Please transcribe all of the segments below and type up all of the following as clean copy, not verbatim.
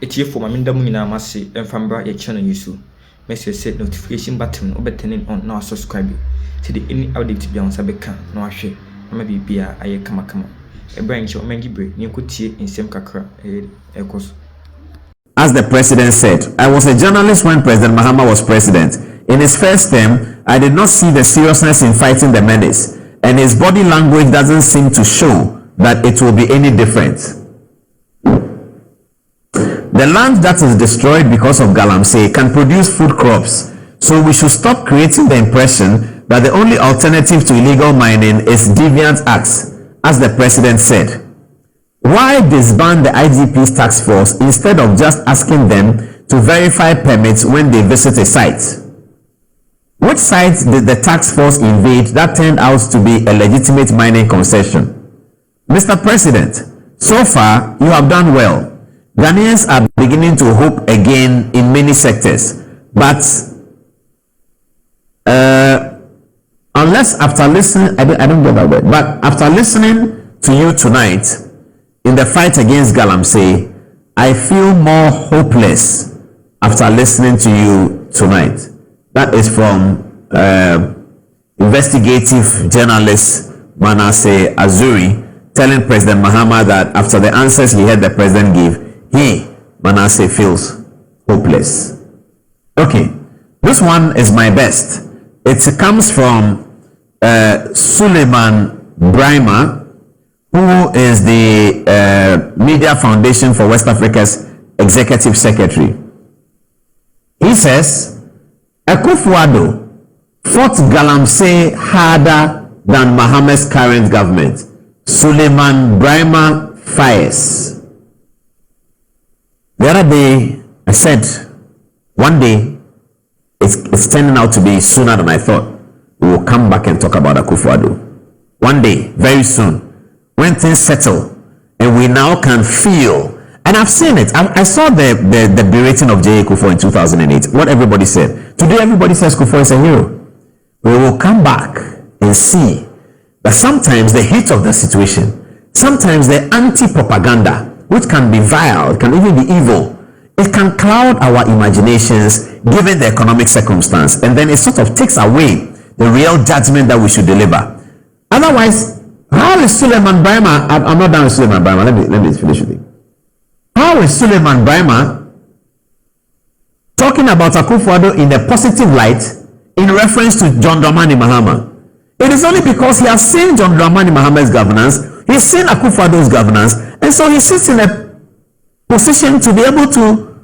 etie for maminda mu nyina amase emfambra ye channel yisu message set notification button obetene on na subscribe to the any update bi on sabeka na ahwe na bibia aye kama ebran che omangibre ni enkotie nsem kakra ekos. As the president said, I was a journalist when President Mahama was president. In his first term, I did not see the seriousness in fighting the menace, and his body language doesn't seem to show that it will be any different. The land that is destroyed because of Galamsey can produce food crops, so we should stop creating the impression that the only alternative to illegal mining is deviant acts, as the president said. Why disband the IGP's task force instead of just asking them to verify permits when they visit a site? Which sites did the task force invade that turned out to be a legitimate mining concession? Mr. President, so far you have done well. Ghanaians are beginning to hope again in many sectors, but unless after listening, I don't get that word, but after listening to you tonight in the fight against Galamsey, I feel more hopeless after listening to you tonight. That is from investigative journalist Manasseh Azuri telling President Mahama that after the answers he heard the president give, he, Manasseh, feels hopeless. Okay, this one is my best. It comes from Suleiman Brima, who is the Media Foundation for West Africa's Executive Secretary. He says, Akufo-Addo fought Galamsey harder than Mahama's current government. Suleiman Brima fires. The other day, I said, one day, it's turning out to be sooner than I thought. We will come back and talk about Akufo-Addo. One day, very soon, when things settle, and we now can feel, and I've seen it. I saw the berating of J.A. Kufuor in 2008, what everybody said. Today, everybody says Kufuor is a hero. We will come back and see that sometimes the heat of the situation, sometimes the anti-propaganda, which can be vile, it can even be evil, it can cloud our imaginations given the economic circumstance, and then it sort of takes away the real judgment that we should deliver. Otherwise, how is Suleiman Brima? I'm not done with Suleiman Brima. Let me finish with it. How is Suleiman Brima talking about Akufo-Addo in a positive light in reference to John Dramani Mahama? It is only because he has seen John Dramani Mahama's governance, he's seen Akufo-Addo's governance, and so he sits in a position to be able to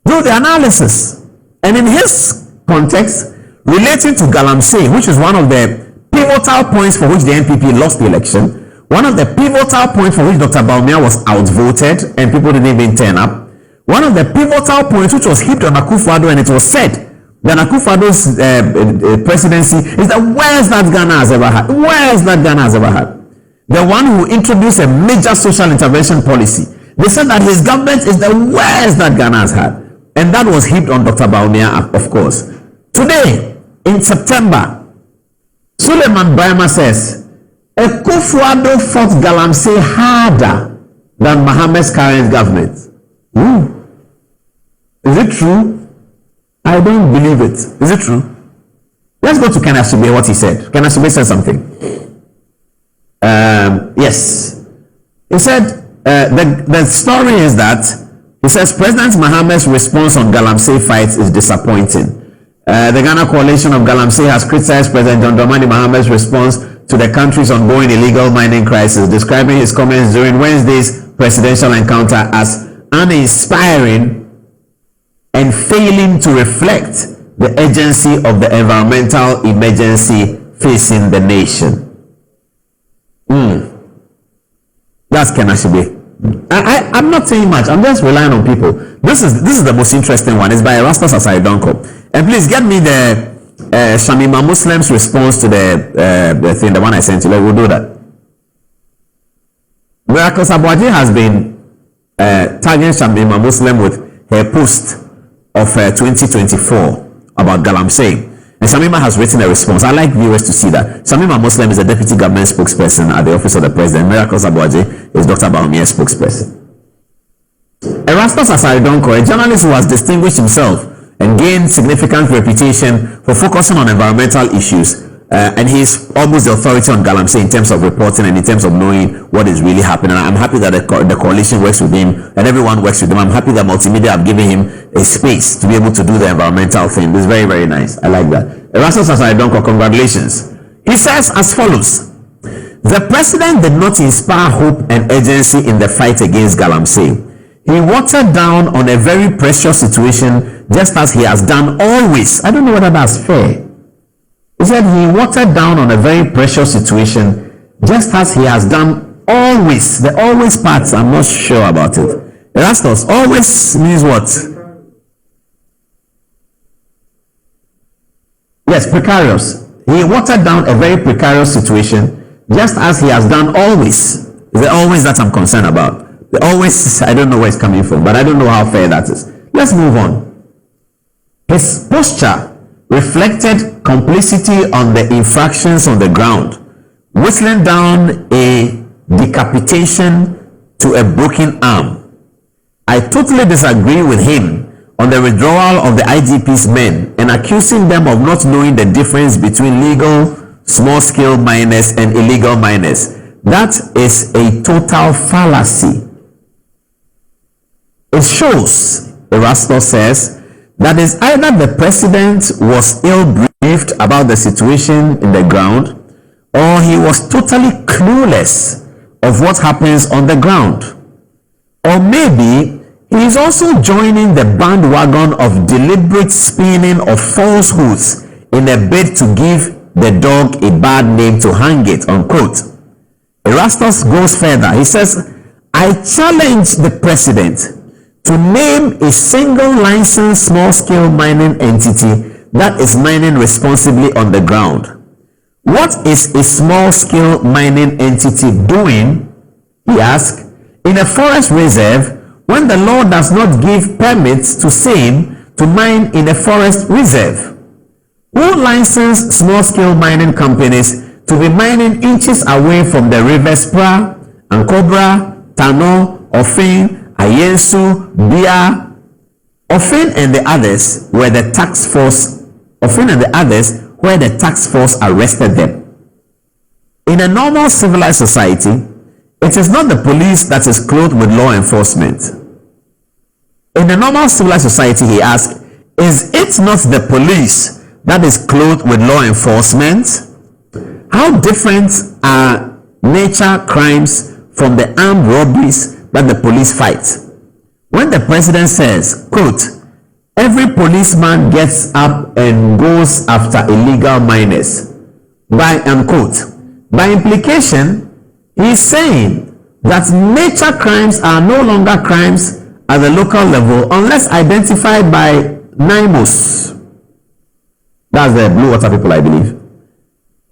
do the analysis. And in his context, relating to Galamsey, which is one of the pivotal points for which the NPP lost the election, one of the pivotal points for which Dr. Bawumia was outvoted and people didn't even turn up, one of the pivotal points which was heaped on Akufo-Addo, and it was said that Akufo-Addo's presidency is the worst that Ghana has ever had. Worst that Ghana has ever had. The one who introduced a major social intervention policy. They said that his government is the worst that Ghana has had. And that was heaped on Dr. Bawumia, of course. Today, in September, Suleiman Brima says, Akufo-Addo fought Galamsey harder than Mahama's current government. Is it true? I don't believe it. Is it true? Let's go to Ken Asube, what he said. Ken Asube said something. Yes. He said, the story is that, he says, President Mahama's response on Galamsey fights is disappointing. The Ghana Coalition of Galamsey has criticized President John Dramani Mahama's response to the country's ongoing illegal mining crisis, describing his comments during Wednesday's presidential encounter as uninspiring and failing to reflect the urgency of the environmental emergency facing the nation. That's Ken Asube. I'm not saying much. I'm just relying on people. This is the most interesting one. It's by Erastus Asai-Donko. And please get me the Shamima Muslim's response to the thing, the one I sent you. We'll do that. Miracle Sabwaji has been tagging Shamima Muslim with her post of 2024 about Galamsey. And Shamima has written a response. I like viewers to see that. Shamima Muslim is a deputy government spokesperson at the office of the president. Miracle Sabwaji is Dr. Bawumia's spokesperson. Erastus Asaridonko, a journalist who has distinguished himself and gained significant reputation for focusing on environmental issues, and he's almost the authority on Galamsey in terms of reporting and in terms of knowing what is really happening. I'm happy that the coalition works with him and everyone works with him. I'm happy that multimedia have given him a space to be able to do the environmental thing. This is very, very nice. I like that. Erastus Asaridonko, congratulations. He says as follows: the president did not inspire hope and urgency in the fight against Galamsey. He watered down on a very precious situation, just as he has done always. I don't know whether that's fair. He said he watered down on a very precious situation, just as he has done always. The always parts, I'm not sure about it. Erastus, always means what? Yes, precarious. He watered down a very precarious situation, just as he has done always. It's the always that I'm concerned about. The always, I don't know where it's coming from, but I don't know how fair that is. Let's move on. His posture reflected complicity on the infractions on the ground, whistling down a decapitation to a broken arm. I totally disagree with him on the withdrawal of the IGP's men and accusing them of not knowing the difference between legal small-scale miners and illegal miners. That is a total fallacy. It shows, Erastus says, that is either the president was ill-briefed about the situation in the ground, or he was totally clueless of what happens on the ground. Or maybe he is also joining the bandwagon of deliberate spinning of falsehoods in a bid to give the dog a bad name to hang it, unquote. Erastus goes further. He says, I challenge the president to name a single licensed small-scale mining entity that is mining responsibly on the ground. What is a small-scale mining entity doing, he asked, in a forest reserve when the law does not give permits to same to mine in a forest reserve? Who licensed small-scale mining companies to be mining inches away from the rivers Pra, Ankobra, Tano, Ofin, Ayensu, Bia? Ofin and the others were the tax force. Ofin and the others where the tax force arrested them. In a normal civilized society, it is not the police that is clothed with law enforcement. In a normal civilized society, he asked, is it not the police that is clothed with law enforcement? How different are nature crimes from the armed robberies that the police fight? When the president says, quote, every policeman gets up and goes after illegal miners, by unquote, by implication, he is saying that nature crimes are no longer crimes at the local level unless identified by NIMOS. That's the blue water people, I believe.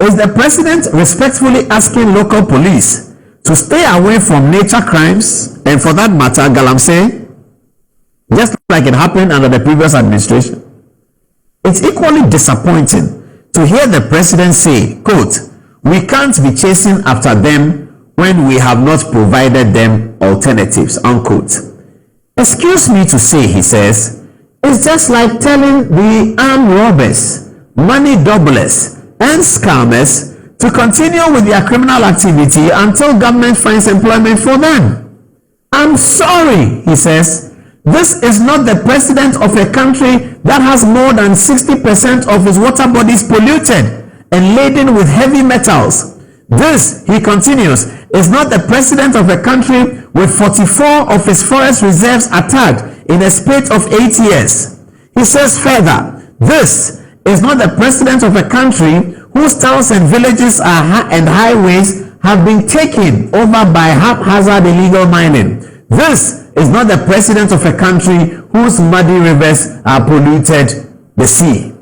Is the president respectfully asking local police to stay away from nature crimes, and for that matter, Galamsey, just like it happened under the previous administration? It's equally disappointing to hear the president say, quote, we can't be chasing after them when we have not provided them alternatives, unquote. Excuse me to say, he says, it's just like telling the armed robbers, money doublers, and scammers to continue with their criminal activity until government finds employment for them. I'm sorry, he says, this is not the president of a country that has more than 60% of its water bodies polluted and laden with heavy metals. This, he continues, is not the president of a country with 44 of is forest reserves attacked in a spate of 8 years. He says further, this is not the president of a country whose towns and villages and highways have been taken over by haphazard illegal mining. This is not the president of a country whose muddy rivers are polluted the sea.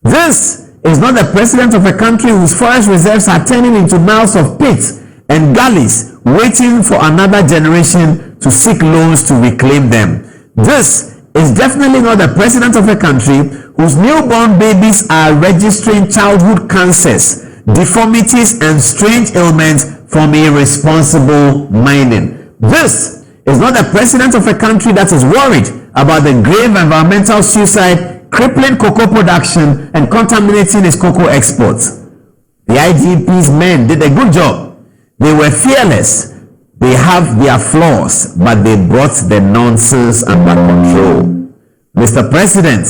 This is not the president of a country whose forest reserves are turning into miles of pits and gullies waiting for another generation to seek loans to reclaim them. This is definitely not the president of a country whose newborn babies are registering childhood cancers, deformities, and strange ailments from irresponsible mining. This is not the president of a country that is worried about the grave environmental suicide, crippling cocoa production, and contaminating its cocoa exports. The IGP's men did a good job. They were fearless. They have their flaws, but they brought the nonsense under control. Mr. President,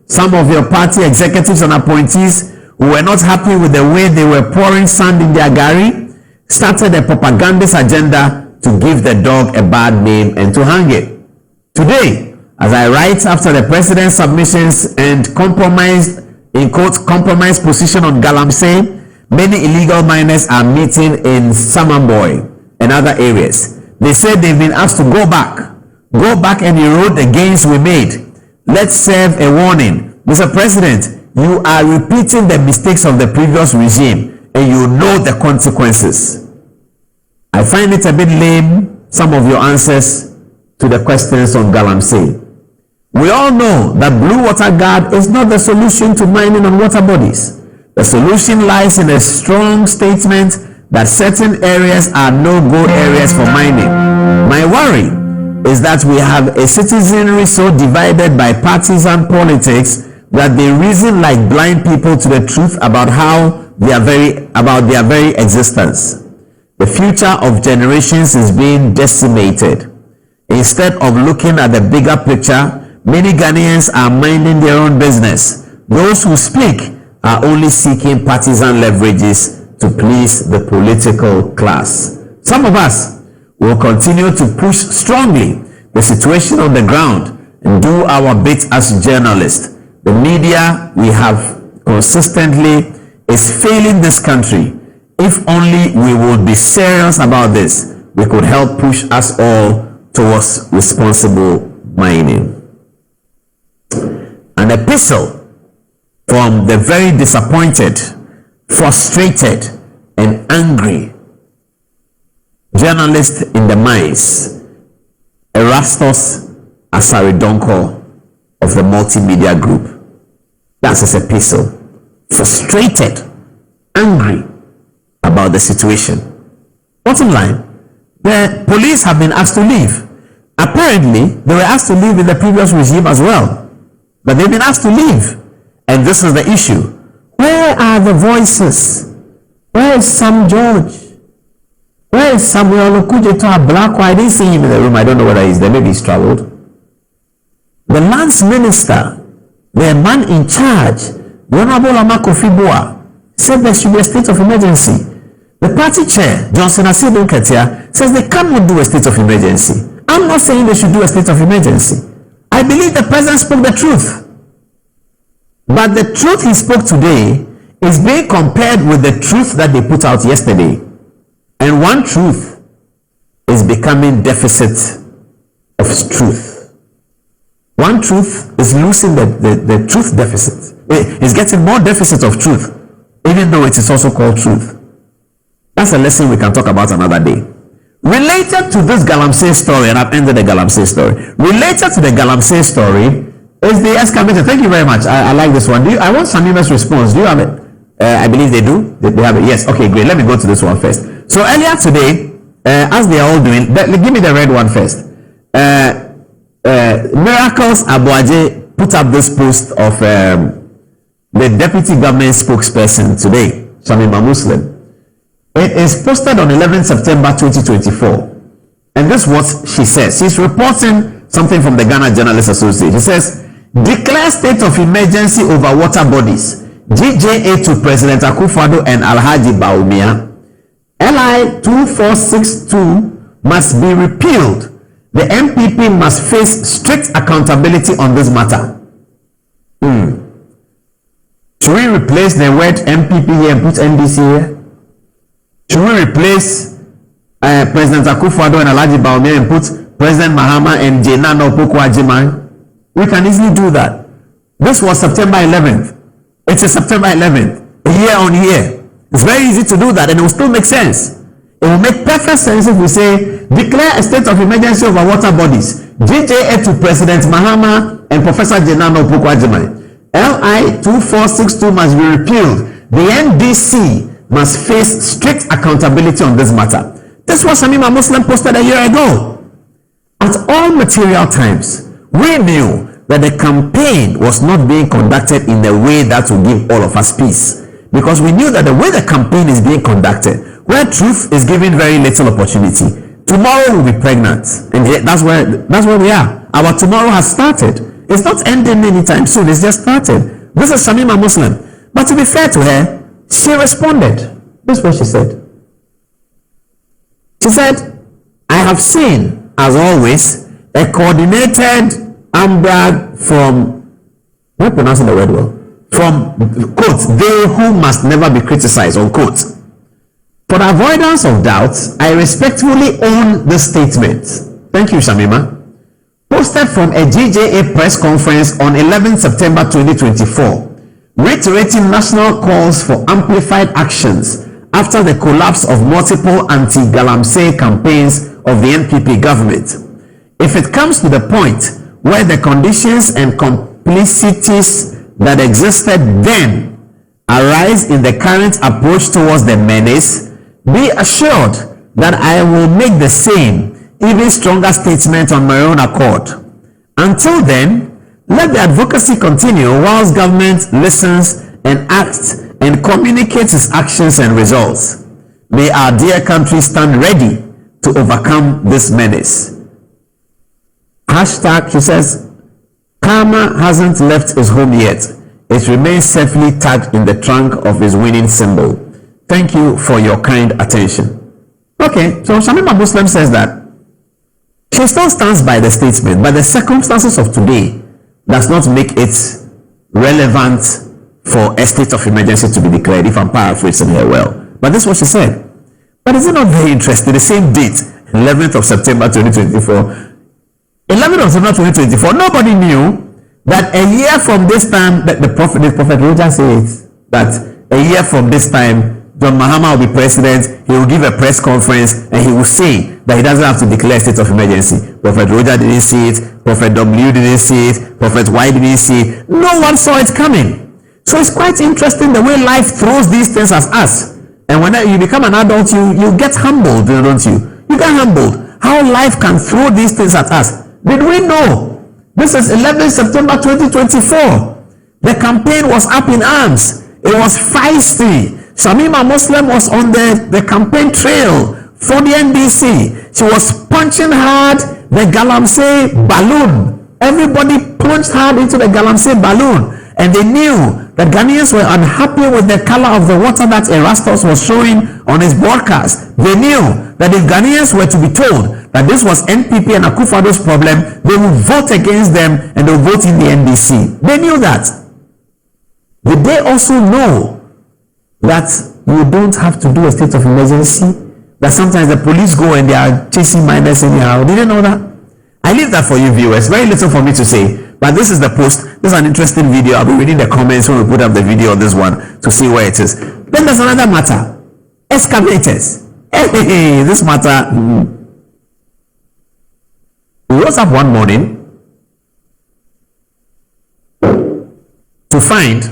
some of your party executives and appointees who were not happy with the way they were pouring sand in their gari started a propagandist agenda to give the dog a bad name and to hang it. Today, as I write after the president's submissions and compromised, in quotes, compromised position on Galamsey, many illegal miners are meeting in Samamboy and other areas. They said they've been asked to go back and erode the gains we made. Let's serve a warning. Mr. President, you are repeating the mistakes of the previous regime and you know the consequences. I find it a bit lame, some of your answers to the questions on Galamsey. We all know that Blue Water Guard is not the solution to mining on water bodies. The solution lies in a strong statement that certain areas are no-go areas for mining. My worry is that we have a citizenry so divided by partisan politics that they reason like blind people to the truth about their very existence. The future of generations is being decimated. Instead of looking at the bigger picture, many Ghanaians are minding their own business. Those who speak are only seeking partisan leverages to please the political class. Some of us will continue to push strongly the situation on the ground and do our bit as journalists. The media we have consistently is failing this country. If only we would be serious about this, we could help push us all towards responsible mining. An epistle from the very disappointed, frustrated, and angry journalist in the mines, Erastus Asaridonko of the Multimedia Group. That's his epistle. Frustrated, angry about the situation. Bottom line, the police have been asked to leave. Apparently, they were asked to leave in the previous regime as well. But they've been asked to leave. And this is the issue. Where are the voices? Where is Sam George? Where is Samuel Okujeto Ablakwa? I didn't see him in the room. I don't know whether he's there. Maybe he's traveled. The lands minister, the man in charge, the Honorable Amako Fibua, said there should be a state of emergency. The party chair, Johnson Asidun Ketia, says they cannot do a state of emergency. I'm not saying they should do a state of emergency. I believe the president spoke the truth. But the truth he spoke today is being compared with the truth that they put out yesterday. And one truth is becoming deficit of truth. One truth is losing the truth deficit. It's getting more deficit of truth, even though it is also called truth. That's a lesson we can talk about another day. Related to this Galamsey story, and I've ended the Galamsey story. Related to the Galamsey story is the excavator. Thank you very much. I like this one. I want Shamima's response. Do you have it? I believe they do. They have it. Yes. Okay, great. Let me go to this one first. So earlier today, as they are all doing, give me the red one first. Miracles Abuaje put up this post of the deputy government spokesperson today, Shamima Muslim. It is posted on 11 September 2024. And this is what she says. She's reporting something from the Ghana Journalists Association. She says, declare state of emergency over water bodies. GJA to President Akufo-Addo and Alhaji Bawumia. LI 2462 must be repealed. The MPP must face strict accountability on this matter. Should we replace the word MPP here and put NDC here? Should we replace President Akufo-Addo and Alhaji Bawumia and put President Mahama and Nana Addo? We can easily do that. This was September 11th. It's a September 11th, year on year. It's very easy to do that and it will still make sense. It will make perfect sense if we say, declare a state of emergency over water bodies. GJA to President Mahama and Professor Jenano Opoku-Agyemang. LI 2462 must be repealed. The NDC must face strict accountability on this matter. This was Shamima Muslim posted a year ago. At all material times, we knew that the campaign was not being conducted in a way that will give all of us peace. Because we knew that the way the campaign is being conducted, where truth is given very little opportunity, tomorrow will be pregnant. And that's where we are. Our tomorrow has started. It's not ending anytime soon. It's just started. This is Shamima Muslim. But to be fair to her, she responded. This is what she said. She said, I have seen, as always, a coordinated umbrage from, am I pronouncing the word well? From, quote, they who must never be criticized, unquote. For the avoidance of doubt, I respectfully own this statement. Thank you, Shamima. Posted from a GJA press conference on 11 September 2024, reiterating national calls for amplified actions after the collapse of multiple anti-Galamsey campaigns of the NPP government. If it comes to the point where the conditions and complicities that existed then arise in the current approach towards the menace, be assured that I will make the same, even stronger statement on my own accord. Until then, let the advocacy continue whilst government listens and acts and communicates its actions and results. May our dear country stand ready to overcome this menace. Hashtag, she says, Karma hasn't left his home yet. It remains safely tagged in the trunk of his winning symbol. Thank you for your kind attention. Okay, so Shamima Muslim says that she still stands by the statement, but the circumstances of today does not make it relevant for a state of emergency to be declared, if I'm paraphrasing her well. But this is what she said. But is it not very interesting? The same date, 11th of September 2024. 11th of September 2024, nobody knew that a year from this time, that the prophet Roger says that a year from this time, John Mahama will be president. He will give a press conference and he will say that he doesn't have to declare a state of emergency. Prophet Roger didn't see it. Prophet W didn't see it. Prophet Y didn't see it. No one saw it coming. So it's quite interesting the way life throws these things at us. And when you become an adult, you get humbled, don't you? You get humbled. How life can throw these things at us. Did we know? This is 11 September 2024. The campaign was up in arms. It was feisty. Shamima Muslim was on the campaign trail for the NDC. She was punching hard the Galamsey balloon. Everybody punched hard into the Galamsey balloon. And they knew that Ghanaians were unhappy with the color of the water that Erastus was showing on his broadcast. They knew that if Ghanaians were to be told that this was NPP and Akufo-Addo's problem, they would vote against them and they would vote in the NDC. They knew that. Did they also know that you don't have to do a state of emergency? That sometimes the police go and they are chasing minors anyhow. Did you know that? I leave that for you viewers. Very little for me to say. But this is the post. This is an interesting video. I'll be reading the comments when we put up the video on this one to see where it is. Then there's another matter. Excavators. Hey, this matter. We rose up one morning to find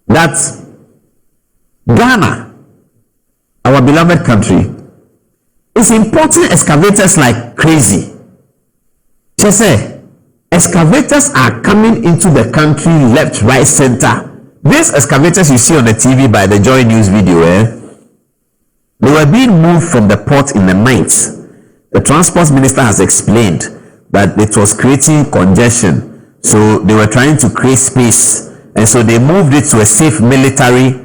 that Ghana, our beloved country, is importing excavators like crazy. She said, excavators are coming into the country left, right, center. These excavators you see on the TV by the Joy News video, they were being moved from the port in the night. The transport minister has explained that it was creating congestion. So they were trying to create space. And so they moved it to a safe military